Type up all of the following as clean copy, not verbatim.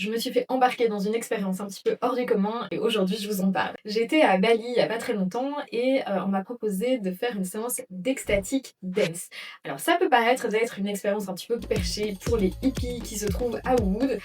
Je me suis fait embarquer dans une expérience un petit peu hors du commun et aujourd'hui je vous en parle. J'étais à Bali il y a pas très longtemps et on m'a proposé de faire une séance d'ecstatic dance. Alors ça peut paraître d'être une expérience un petit peu perchée pour les hippies qui se trouvent à Ubud,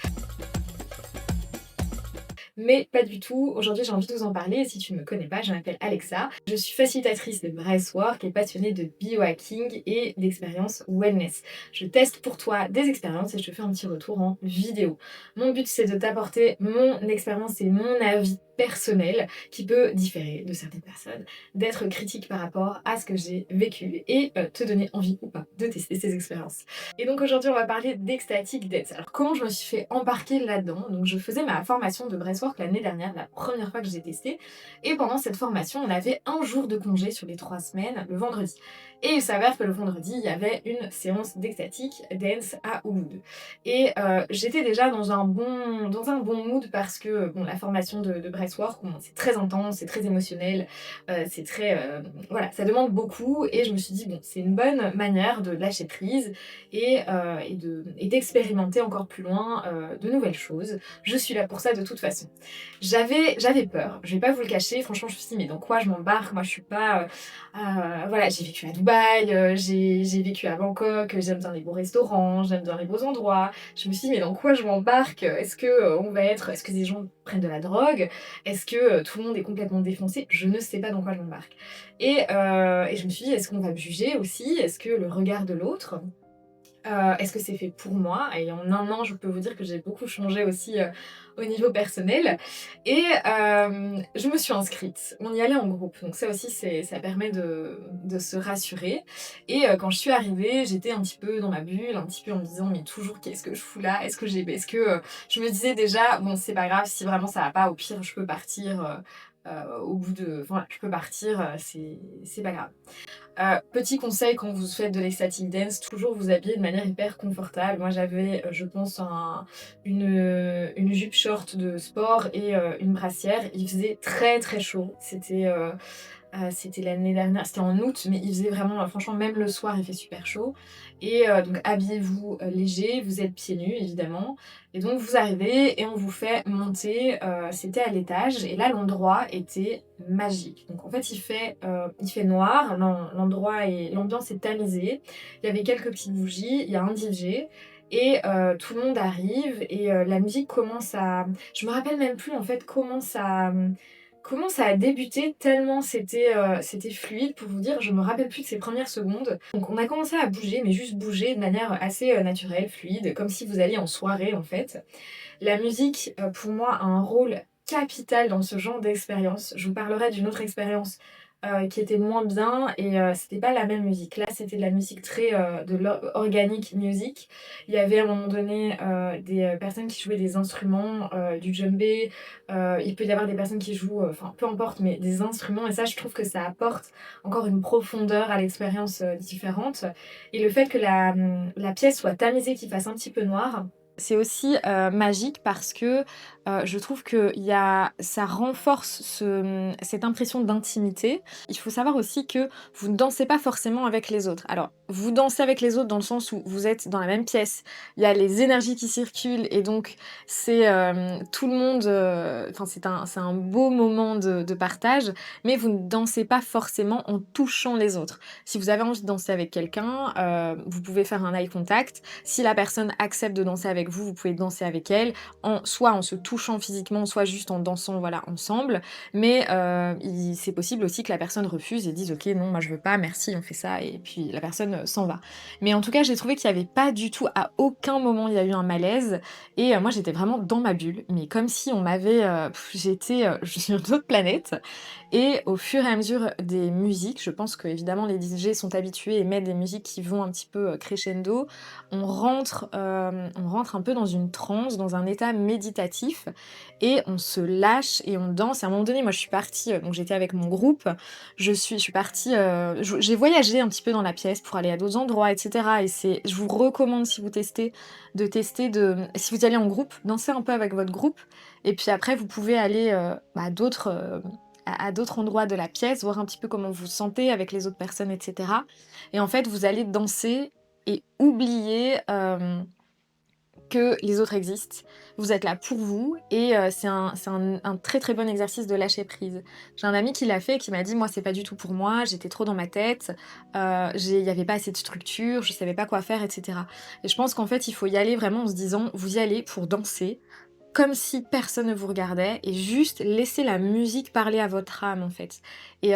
mais pas du tout. Aujourd'hui, j'ai envie de vous en parler et si tu ne me connais pas, je m'appelle Alexa. Je suis facilitatrice de breathwork et passionnée de biohacking et d'expériences wellness. Je teste pour toi des expériences et je te fais un petit retour en vidéo. Mon but, c'est de t'apporter mon expérience et mon avis personnel qui peut différer de certaines personnes, d'être critique par rapport à ce que j'ai vécu et te donner envie ou pas de tester ces expériences. Et donc aujourd'hui, on va parler d'ecstatic dance. Alors comment je me suis fait embarquer là-dedans? Donc je faisais ma formation de breathwork l'année dernière, la première fois que j'ai testé. Et pendant cette formation, on avait un jour de congé sur les 3 semaines, le vendredi. Et il s'avère que le vendredi, il y avait une séance d'ecstatic dance à Ubud. Et j'étais déjà dans un bon mood parce que bon, la formation de breathwork, bon, c'est très intense, c'est très émotionnel, c'est très... voilà, ça demande beaucoup. Et je me suis dit, bon, c'est une bonne manière de lâcher prise et d'expérimenter encore plus loin de nouvelles choses. Je suis là pour ça de toute façon. J'avais peur, je vais pas vous le cacher, franchement je me suis dit mais dans quoi je m'embarque? Moi je suis pas... voilà, j'ai vécu à Dubaï, j'ai vécu à Bangkok, j'aime bien les beaux restaurants, j'aime bien les beaux endroits. Je me suis dit mais dans quoi je m'embarque? Est-ce que est-ce que des gens prennent de la drogue? Est-ce que tout le monde est complètement défoncé? Je ne sais pas dans quoi je m'embarque. Et je me suis dit est-ce qu'on va me juger aussi? Est-ce que le regard de l'autre... Est-ce que c'est fait pour moi? Et en un an, je peux vous dire que j'ai beaucoup changé aussi, au niveau personnel je me suis inscrite. On y allait en groupe, donc ça aussi ça permet de se rassurer quand je suis arrivée, j'étais un petit peu dans ma bulle, un petit peu en me disant: «Mais toujours qu'est-ce que je fous là? Est-ce que» je me disais déjà: «Bon, c'est pas grave, si vraiment ça va pas, au pire je peux partir, au bout de enfin, je peux partir, c'est pas grave». Petit conseil quand vous faites de l'ecstatic dance, toujours vous habiller de manière hyper confortable. Moi j'avais, je pense une jupe short de sport et une brassière. Il faisait très, très chaud. C'était l'année dernière, c'était en août, mais il faisait vraiment, franchement, même le soir, il fait super chaud. Donc habillez-vous léger, vous êtes pieds nus évidemment. Et donc vous arrivez et on vous fait monter, c'était à l'étage, et là l'endroit était magique. Donc en fait, il fait noir, l'ambiance est tamisée. Il y avait quelques petites bougies, il y a un DJ. Tout le monde arrive et la musique commence à... Je me rappelle même plus en fait comment ça a débuté tellement c'était fluide. Pour vous dire, je me rappelle plus de ces premières secondes. Donc on a commencé à bouger, mais juste bouger de manière assez, naturelle, fluide, comme si vous alliez en soirée en fait. La musique, pour moi, a un rôle capital dans ce genre d'expérience. Je vous parlerai d'une autre expérience, qui était moins bien c'était pas la même musique. Là, c'était de la musique très, de l'organic music. Il y avait à un moment donné, des, personnes qui jouaient des instruments, du djembé, il peut y avoir des personnes qui jouent, enfin peu importe, mais des instruments, et ça, je trouve que ça apporte encore une profondeur à l'expérience, différente. Et le fait que la pièce soit tamisée, qu'il fasse un petit peu noir, c'est aussi, magique parce que, je trouve que ça renforce cette impression d'intimité. Il faut savoir aussi que vous ne dansez pas forcément avec les autres. Alors, vous dansez avec les autres dans le sens où vous êtes dans la même pièce, il y a les énergies qui circulent et donc tout le monde, enfin c'est un beau moment de partage, mais vous ne dansez pas forcément en touchant les autres. Si vous avez envie de danser avec quelqu'un, vous pouvez faire un eye contact. Si la personne accepte de danser avec vous, vous pouvez danser avec elle, soit en se touchant physiquement, soit juste en dansant, voilà, ensemble. Mais c'est possible aussi que la personne refuse et dise: «OK, non, moi je veux pas, merci, on fait ça», et puis la personne, s'en va. Mais en tout cas, j'ai trouvé qu'il y avait pas du tout, à aucun moment, il y a eu un malaise moi j'étais vraiment dans ma bulle, mais comme si on m'avait, j'étais, sur une autre planète. Et au fur et à mesure des musiques, je pense qu'évidemment les DJ sont habitués et mettent des musiques qui vont un petit peu, crescendo. On rentre un peu dans une transe, dans un état méditatif et on se lâche et on danse. Et à un moment donné, moi je suis partie, donc j'étais avec mon groupe, je suis partie, j'ai voyagé un petit peu dans la pièce pour aller à d'autres endroits et cetera, et je vous recommande, si vous testez, si vous y allez en groupe, danser un peu avec votre groupe et puis après vous pouvez aller, à d'autres endroits de la pièce, voir un petit peu comment vous vous sentez avec les autres personnes, et cetera. Et en fait, vous allez danser et oublier, que les autres existent. Vous êtes là pour vous et c'est un très, très bon exercice de lâcher prise. J'ai un ami qui l'a fait et qui m'a dit: «Moi, c'est pas du tout pour moi, j'étais trop dans ma tête, il y avait pas assez de structure, je savais pas quoi faire et cetera» et je pense qu'en fait, il faut y aller vraiment en se disant: vous y allez pour danser, comme si personne ne vous regardait et juste laisser la musique parler à votre âme, en fait et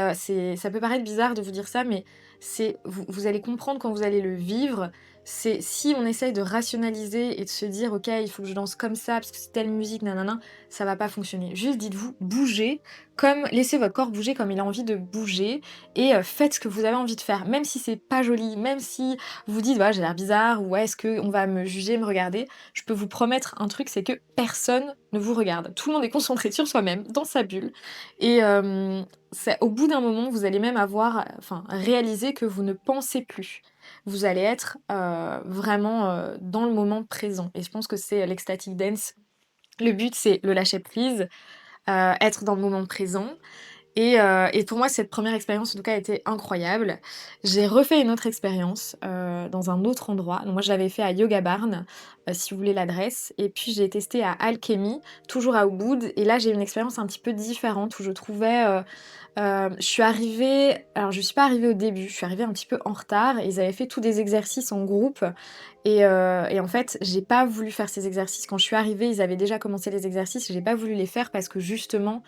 ça peut paraître bizarre de vous dire ça, mais c'est vous allez comprendre quand vous allez le vivre. C'est si on essaye de rationaliser et de se dire: «OK, il faut que je danse comme ça parce que c'est telle musique, nanana», ça va pas fonctionner. Juste dites-vous: «Bougez», comme laissez votre corps bouger comme il a envie de bouger et faites ce que vous avez envie de faire. Même si c'est pas joli, même si vous vous dites: «Bah, j'ai l'air bizarre» ou «Ouais, est-ce qu'on va me juger, me regarder?» Je peux vous promettre un truc, c'est que personne ne vous regarde. Tout le monde est concentré sur soi-même, dans sa bulle et c'est au bout d'un moment, vous allez même avoir enfin, réaliser que vous ne pensez plus. Vous allez être, vraiment, dans le moment présent et je pense que c'est l'ecstatic dance. Le but, c'est le lâcher prise, être dans le moment présent et pour moi, cette première expérience, en tout cas, a été incroyable. J'ai refait une autre expérience, dans un autre endroit. Donc moi, je l'avais fait à Yoga Barn, si vous voulez l'adresse et puis j'ai testé à Alchemy, toujours à Ubud et là, j'ai eu une expérience un petit peu différente où je trouvais, je suis arrivée alors je suis pas arrivée au début, je suis arrivée un petit peu en retard et ils avaient fait tous des exercices en groupe et en fait, j'ai pas voulu faire ces exercices. Quand je suis arrivée, ils avaient déjà commencé les exercices et j'ai pas voulu les faire parce que justement,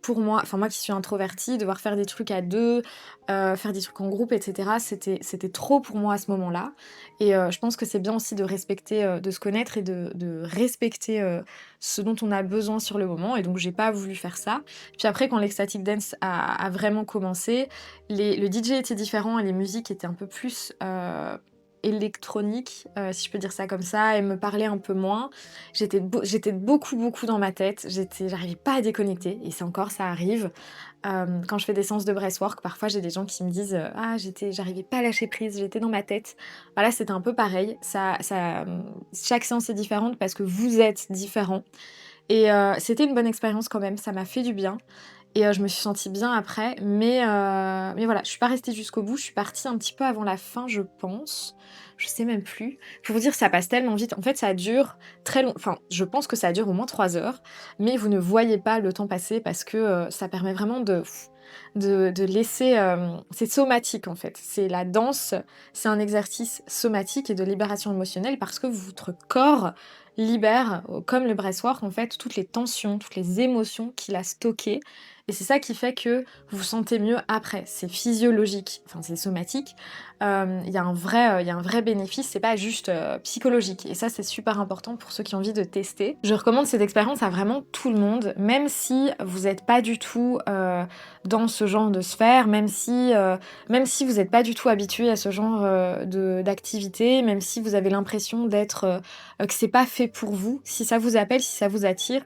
pour moi enfin moi qui suis introvertie, devoir faire des trucs à 2, faire des trucs en groupe et cetera, c'était trop pour moi à ce moment-là et je pense que c'est bien aussi de respecter, de se connaître et de respecter, ce dont on a besoin sur le moment et donc j'ai pas voulu faire ça. Puis après quand l'ecstatic dance a vraiment commencé, le DJ était différent et les musiques étaient un peu plus, électroniques, si je peux dire ça comme ça et me parlaient un peu moins. J'étais beaucoup, beaucoup dans ma tête, j'arrivais pas à déconnecter et c'est encore ça arrive. Quand je fais des séances de breathwork, parfois j'ai des gens qui me disent, «Ah j'arrivais pas à lâcher prise, j'étais dans ma tête». Bah là, c'était un peu pareil, chaque séance est différente parce que vous êtes différents et c'était une bonne expérience quand même, ça m'a fait du bien et je me suis sentie bien après, mais voilà, je suis pas restée jusqu'au bout, je suis partie un petit peu avant la fin, je pense. Je sais même plus. Pour vous dire, ça passe tellement vite. En fait, ça dure très long enfin, je pense que ça dure au moins 3 heures, mais vous ne voyez pas le temps passer parce que, ça permet vraiment de laisser, c'est somatique, en fait. C'est la danse, c'est un exercice somatique et de libération émotionnelle parce que votre corps libère, comme le breathwork, en fait, toutes les tensions, toutes les émotions qu'il a stockées et c'est ça qui fait que vous vous sentez mieux après. C'est physiologique, enfin c'est somatique. Il y a un vrai bénéfice, c'est pas juste, psychologique et ça, c'est super important pour ceux qui ont envie de tester. Je recommande cette expérience à vraiment tout le monde, même si vous êtes pas du tout, dans ce genre de sphère, même si vous êtes pas du tout habitué à ce genre, d'activité, même si vous avez l'impression que c'est pas fait pour vous. Si ça vous appelle, si ça vous attire,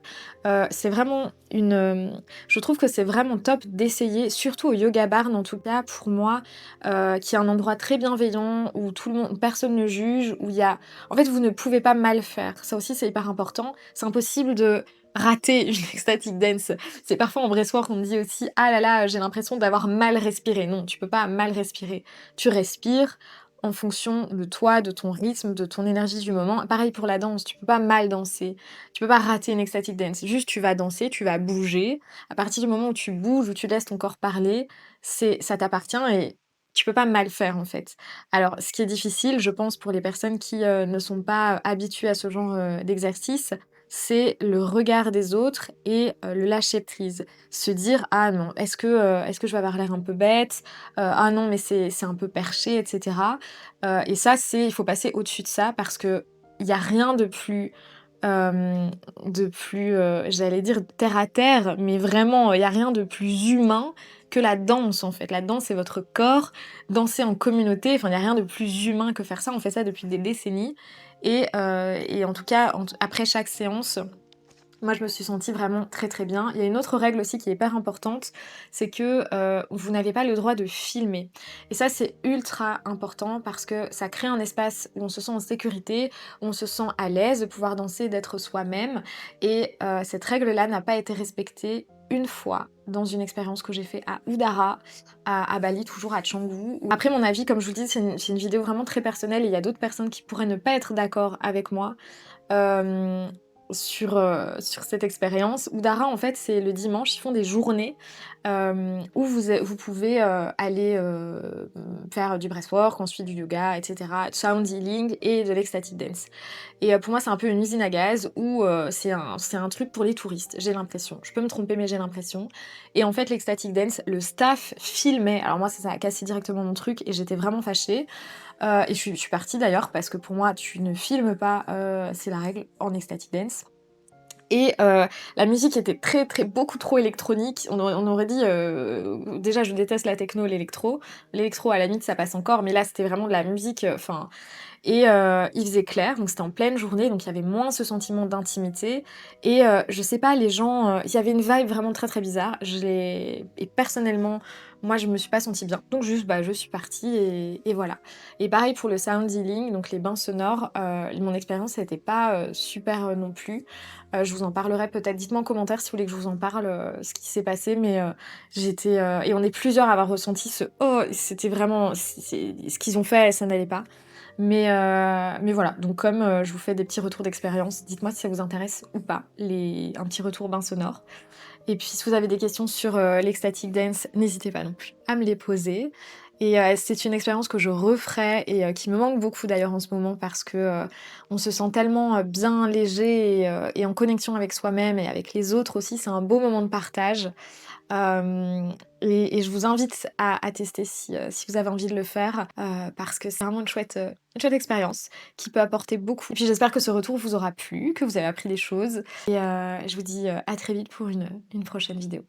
c'est vraiment je trouve que c'est vraiment top d'essayer, surtout au Yoga Barn en tout cas pour moi, qui est un endroit très bienveillant où personne ne juge, où il y a en fait vous ne pouvez pas mal faire. Ça aussi c'est hyper important. C'est impossible de rater une ecstatic dance. C'est parfois en breathwork on me dit aussi: «Ah là là, j'ai l'impression d'avoir mal respiré». Non, tu peux pas mal respirer. Tu respires en fonction de toi, de ton rythme, de ton énergie du moment. Pareil pour la danse, tu peux pas mal danser. Tu peux pas rater une ecstatic dance. Juste, tu vas danser, tu vas bouger. À partir du moment où tu bouges, où tu laisses ton corps parler, ça t'appartient et tu peux pas mal faire, en fait. Alors, ce qui est difficile, je pense, pour les personnes qui, ne sont pas habituées à ce genre, d'exercice, c'est le regard des autres et le lâcher prise. Se dire: «Ah non, est-ce que je vais avoir l'air un peu bête? Ah non, mais c'est un peu perché» et cetera. Et ça, il faut passer au-dessus de ça parce qu'il y a rien hem, de plus, j'allais dire terre à terre, mais vraiment, il y a rien de plus humain que la danse, en fait. La danse, c'est votre corps, danser en communauté, enfin, il y a rien de plus humain que faire ça. On fait ça depuis des décennies et en tout cas, après chaque séance, moi, je me suis sentie vraiment très, très bien. Il y a une autre règle aussi qui est hyper importante, c'est que, vous n'avez pas le droit de filmer et ça, c'est ultra important parce que ça crée un espace où on se sent en sécurité, où on se sent à l'aise de pouvoir danser, d'être soi-même et cette règle-là n'a pas été respectée une fois dans une expérience que j'ai fait à Udara, à Bali, toujours à Canggu. Après mon avis, comme je vous le dis, c'est une vidéo vraiment très personnelle et il y a d'autres personnes qui pourraient ne pas être d'accord avec moi. hem, sur cette expérience. Udara, en fait, c'est le dimanche, ils font des journées, où vous pouvez, aller, faire du breathwork, ensuite du yoga et cetera, sound healing et de l'ecstatic dance. Et pour moi, c'est un peu une usine à gaz où, c'est un truc pour les touristes, j'ai l'impression. Je peux me tromper, mais j'ai l'impression. Et en fait, l'ecstatic dance, le staff filmait. Alors moi, ça a cassé directement mon truc et j'étais vraiment fâchée. Et je suis partie d'ailleurs parce que pour moi, tu ne filmes pas, c'est la règle en ecstatic dance. Et la musique était très, très beaucoup trop électronique. On aurait dit, déjà je déteste la techno, l'électro. L'électro à la limite ça passe encore, mais là c'était vraiment de la musique, enfin et il faisait clair, donc c'était en pleine journée, donc il y avait moins ce sentiment d'intimité et je sais pas, les gens, il y avait une vibe vraiment très, très bizarre. Et personnellement, moi, je me suis pas sentie bien. Donc juste, bah, je suis partie et voilà. Et pareil pour le sound healing, donc les bains sonores, mon expérience n'était pas, super, non plus. Je vous en parlerai peut-être. Dites-moi en commentaire si vous voulez que je vous en parle, ce qui s'est passé, mais j'étais, et on est plusieurs à avoir ressenti ce: «Oh!» C'était vraiment c'est ce qu'ils ont fait, ça n'allait pas. Mais voilà, donc comme, je vous fais des petits retours d'expérience, dites-moi si ça vous intéresse ou pas, un petit retour bain sonore. Et puis si vous avez des questions sur, l'ecstatic dance, n'hésitez pas non plus à me les poser. Et c'est une expérience que je referai et qui me manque beaucoup d'ailleurs en ce moment parce que, on se sent tellement, bien léger et en connexion avec soi-même et avec les autres aussi. C'est un beau moment de partage. Hem et je vous invite à tester si vous avez envie de le faire, parce que c'est vraiment une chouette expérience qui peut apporter beaucoup. Et puis j'espère que ce retour vous aura plu, que vous avez appris des choses et je vous dis, à très vite pour une prochaine vidéo.